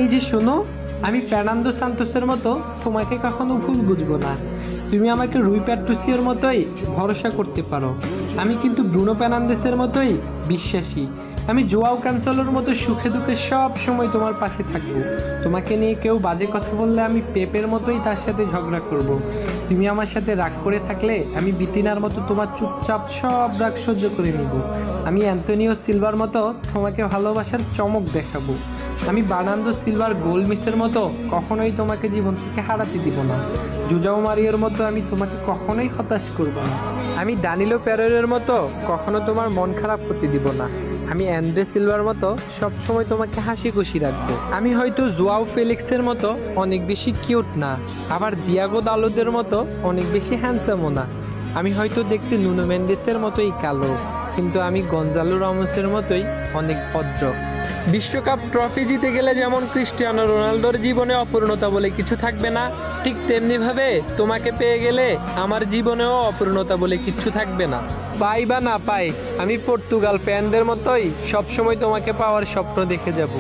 এই যে শোনো, আমি ফের্নান্দো সান্তোসের মতো তোমাকে কখনো ভুল বুঝবো না। তুমি আমাকে রুই প্যাট্রিসিওর মতোই ভরসা করতে পারো। আমি কিন্তু ব্রুনো ফের্নান্দেসের মতোই বিশ্বাসী। আমি জোয়াও ক্যানসেলোর মতো সুখে দুঃখে সব সময় তোমার পাশে থাকবো। তোমাকে নিয়ে কেউ বাজে কথা বললে আমি পেপের মতোই তার সাথে ঝগড়া করব। তুমি আমার সাথে রাগ করে থাকলে আমি বিতিনার মতো তোমার চুপচাপ সব রাগ সহ্য করে নিব। আমি অ্যান্তোনিও সিলভার মতো তোমাকে ভালোবাসার চমক দেখাবো। আমি বার্নার্ডো সিলভার গোল মিসের মতো কখনোই তোমাকে জীবন থেকে হারাতে দিব না। জুজাও মারিওর মতো আমি তোমাকে কখনোই হতাশ করব না। আমি দানিলো পেরেরের মতো কখনো তোমার মন খারাপ হতে দিব না। আমি অ্যান্ড্রে সিলভার মতো সবসময় তোমাকে হাসি খুশি রাখবো। আমি হয়তো জোয়াও ফেলিক্সের মতো অনেক বেশি কিউট না, আবার দিয়াগো দালোদের মতো অনেক বেশি হ্যান্ডসামও না। আমি হয়তো দেখতে নুনো মেন্ডেসের মতোই কালো, কিন্তু আমি গঞ্জালো রামোসের মতোই অনেক ভদ্র। বিশ্বকাপ ট্রফি জিতে গেলে যেমন ক্রিস্টিয়ানো রোনালদোর জীবনে অপূর্ণতা বলে কিছু থাকবে না, ঠিক তেমনিভাবে তোমাকে পেয়ে গেলে আমার জীবনেও অপূর্ণতা বলে কিচ্ছু থাকবে না। পাই বা না পাই, আমি পর্তুগাল ফ্যানদের মতোই সবসময় তোমাকে পাওয়ার স্বপ্ন দেখে যাব।